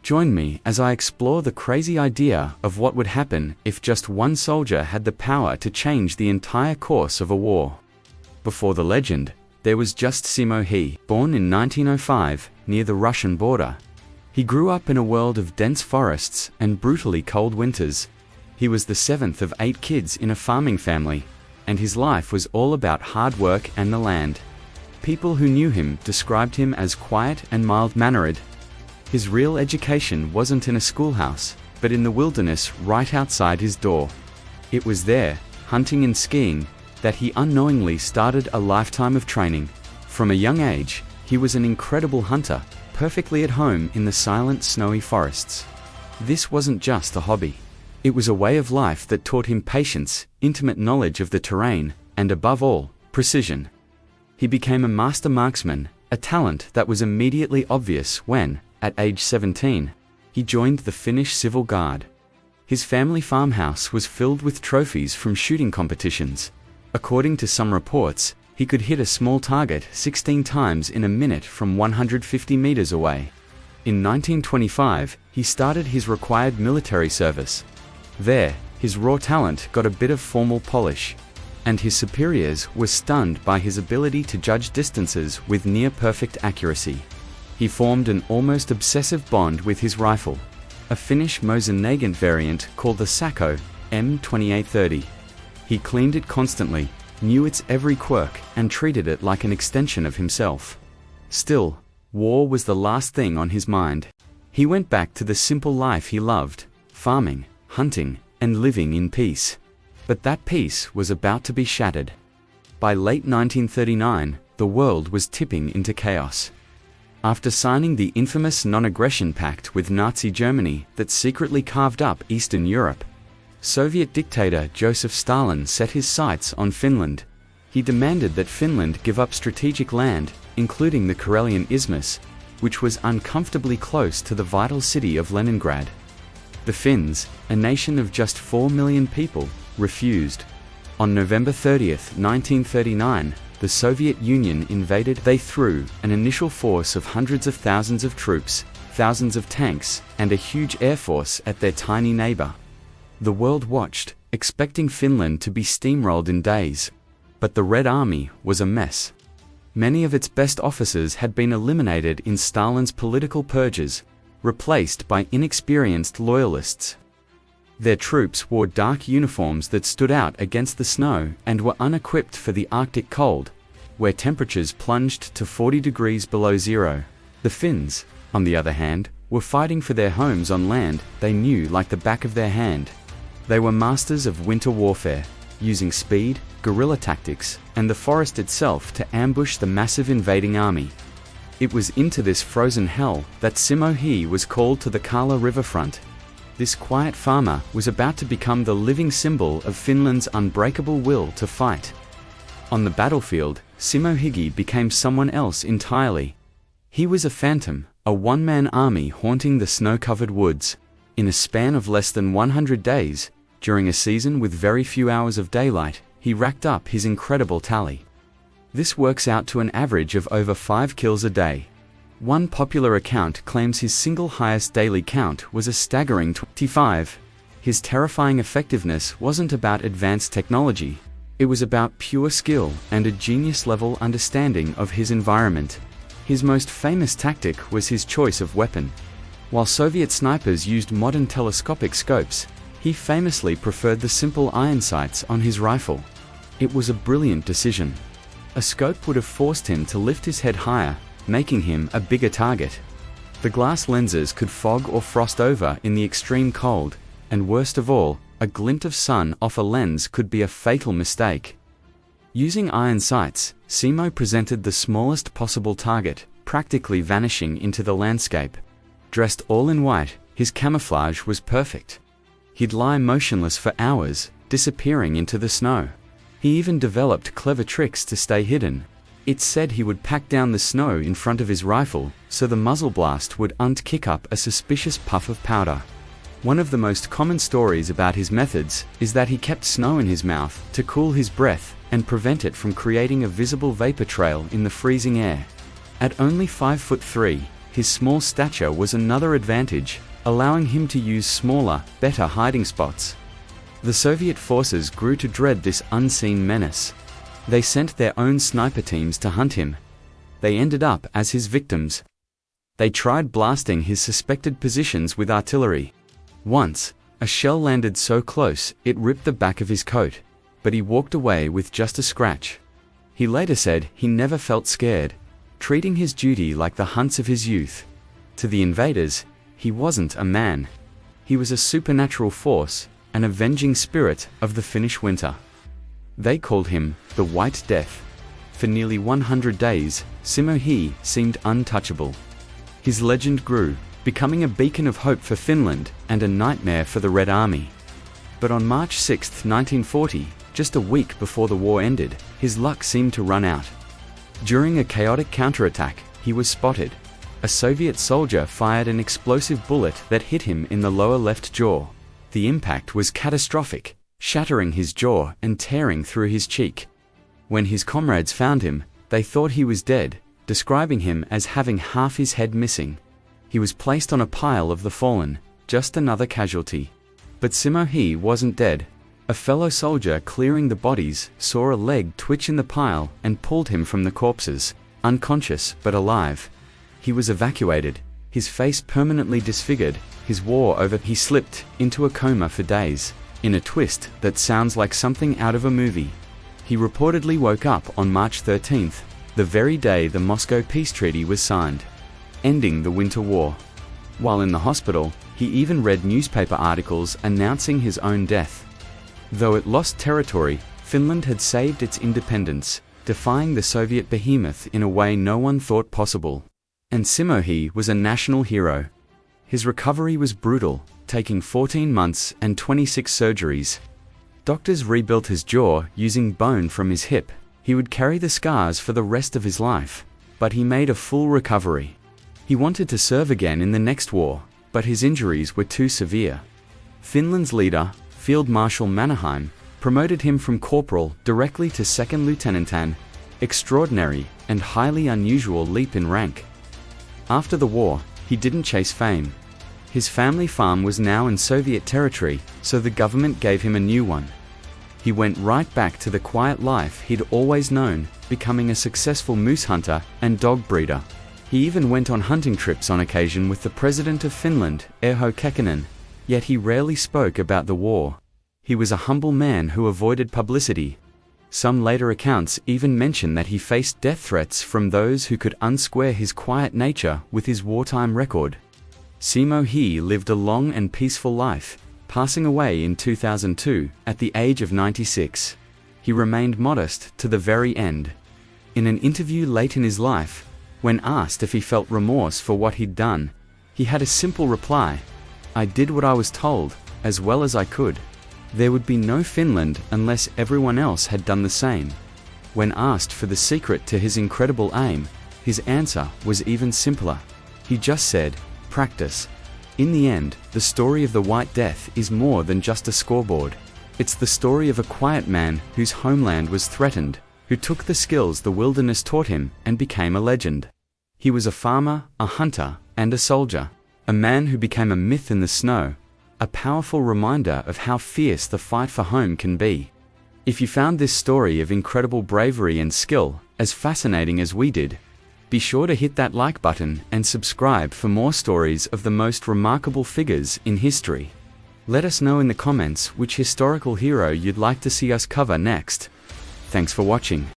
Join me as I explore the crazy idea of what would happen if just one soldier had the power to change the entire course of a war. Before the legend, there was just Simo He, born in 1905, near the Russian border. He grew up in a world of dense forests and brutally cold winters. He was the seventh of 8 kids in a farming family, and his life was all about hard work and the land. People who knew him described him as quiet and mild-mannered. His real education wasn't in a schoolhouse, but in the wilderness right outside his door. It was there, hunting and skiing, that he unknowingly started a lifetime of training. From a young age, he was an incredible hunter, perfectly at home in the silent, snowy forests. This wasn't just a hobby. It was a way of life that taught him patience, intimate knowledge of the terrain, and above all, precision. He became a master marksman, a talent that was immediately obvious when, at age 17, he joined the Finnish Civil Guard. His family farmhouse was filled with trophies from shooting competitions. According to some reports, he could hit a small target 16 times in a minute from 150 meters away. In 1925, he started his required military service. There, his raw talent got a bit of formal polish, and his superiors were stunned by his ability to judge distances with near-perfect accuracy. He formed an almost obsessive bond with his rifle, a Finnish Mosin-Nagant variant called the Sacco M2830. He cleaned it constantly, knew its every quirk, and treated it like an extension of himself. Still, war was the last thing on his mind. He went back to the simple life he loved, farming, hunting, and living in peace. But that peace was about to be shattered. By late 1939, the world was tipping into chaos. After signing the infamous non-aggression pact with Nazi Germany that secretly carved up Eastern Europe, Soviet dictator Joseph Stalin set his sights on Finland. He demanded that Finland give up strategic land, including the Karelian Isthmus, which was uncomfortably close to the vital city of Leningrad. The Finns, a nation of just 4 million people, refused. On November 30, 1939, the Soviet Union invaded. They threw an initial force of hundreds of thousands of troops, thousands of tanks, and a huge air force at their tiny neighbor. The world watched, expecting Finland to be steamrolled in days. But the Red Army was a mess. Many of its best officers had been eliminated in Stalin's political purges, replaced by inexperienced loyalists. Their troops wore dark uniforms that stood out against the snow and were unequipped for the Arctic cold, where temperatures plunged to 40 degrees below zero. The Finns, on the other hand, were fighting for their homes on land they knew like the back of their hand. They were masters of winter warfare, using speed, guerrilla tactics, and the forest itself to ambush the massive invading army. It was into this frozen hell that Simo He was called to the Kala riverfront. This quiet farmer was about to become the living symbol of Finland's unbreakable will to fight. On the battlefield, Simo He became someone else entirely. He was a phantom, a one-man army haunting the snow-covered woods. In a span of less than 100 days, during a season with very few hours of daylight, he racked up his incredible tally. This works out to an average of over 5 kills a day. One popular account claims his single highest daily count was a staggering 25. His terrifying effectiveness wasn't about advanced technology. It was about pure skill and a genius-level understanding of his environment. His most famous tactic was his choice of weapon. While Soviet snipers used modern telescopic scopes, he famously preferred the simple iron sights on his rifle. It was a brilliant decision. A scope would have forced him to lift his head higher, making him a bigger target. The glass lenses could fog or frost over in the extreme cold, and worst of all, a glint of sun off a lens could be a fatal mistake. Using iron sights, Simo presented the smallest possible target, practically vanishing into the landscape. Dressed all in white, his camouflage was perfect. He'd lie motionless for hours, disappearing into the snow. He even developed clever tricks to stay hidden. It's said he would pack down the snow in front of his rifle, so the muzzle blast would kick up a suspicious puff of powder. One of the most common stories about his methods is that he kept snow in his mouth to cool his breath and prevent it from creating a visible vapor trail in the freezing air. At only 5'3", His small stature was another advantage, allowing him to use smaller, better hiding spots. The Soviet forces grew to dread this unseen menace. They sent their own sniper teams to hunt him. They ended up as his victims. They tried blasting his suspected positions with artillery. Once, a shell landed so close it ripped the back of his coat, but he walked away with just a scratch. He later said he never felt scared, treating his duty like the hunts of his youth. To the invaders, he wasn't a man. He was a supernatural force, an avenging spirit of the Finnish winter. They called him the White Death. For nearly 100 days, Simo He seemed untouchable. His legend grew, becoming a beacon of hope for Finland and a nightmare for the Red Army. But on March 6, 1940, just a week before the war ended, his luck seemed to run out. During a chaotic counterattack, he was spotted. A Soviet soldier fired an explosive bullet that hit him in the lower left jaw. The impact was catastrophic, shattering his jaw and tearing through his cheek. When his comrades found him, they thought he was dead, describing him as having half his head missing. He was placed on a pile of the fallen, just another casualty. But Simo He wasn't dead. A fellow soldier clearing the bodies saw a leg twitch in the pile and pulled him from the corpses, unconscious but alive. He was evacuated, his face permanently disfigured, his war over. He slipped into a coma for days, in a twist that sounds like something out of a movie. He reportedly woke up on March 13th, the very day the Moscow Peace Treaty was signed, ending the Winter War. While in the hospital, he even read newspaper articles announcing his own death. Though it lost territory, Finland had saved its independence, defying the Soviet behemoth in a way no one thought possible. And Simo He was a national hero. His recovery was brutal, taking 14 months and 26 surgeries. Doctors rebuilt his jaw using bone from his hip. He would carry the scars for the rest of his life, but he made a full recovery. He wanted to serve again in the next war, but his injuries were too severe. Finland's leader, Field Marshal Mannerheim, promoted him from corporal directly to second lieutenant, an extraordinary and highly unusual leap in rank. After the war, he didn't chase fame. His family farm was now in Soviet territory, so the government gave him a new one. He went right back to the quiet life he'd always known, becoming a successful moose hunter and dog breeder. He even went on hunting trips on occasion with the President of Finland, Urho Kekkonen, yet he rarely spoke about the war. He was a humble man who avoided publicity. Some later accounts even mention that he faced death threats from those who could unsquare his quiet nature with his wartime record. Simo He lived a long and peaceful life, passing away in 2002 at the age of 96. He remained modest to the very end. In an interview late in his life, when asked if he felt remorse for what he'd done, he had a simple reply: "I did what I was told, as well as I could. There would be no Finland unless everyone else had done the same." When asked for the secret to his incredible aim, his answer was even simpler. He just said, "Practice." In the end, the story of the White Death is more than just a scoreboard. It's the story of a quiet man whose homeland was threatened, who took the skills the wilderness taught him and became a legend. He was a farmer, a hunter, and a soldier, a man who became a myth in the snow, a powerful reminder of how fierce the fight for home can be. If you found this story of incredible bravery and skill as fascinating as we did, be sure to hit that like button and subscribe for more stories of the most remarkable figures in history. Let us know in the comments which historical hero you'd like to see us cover next. Thanks for watching.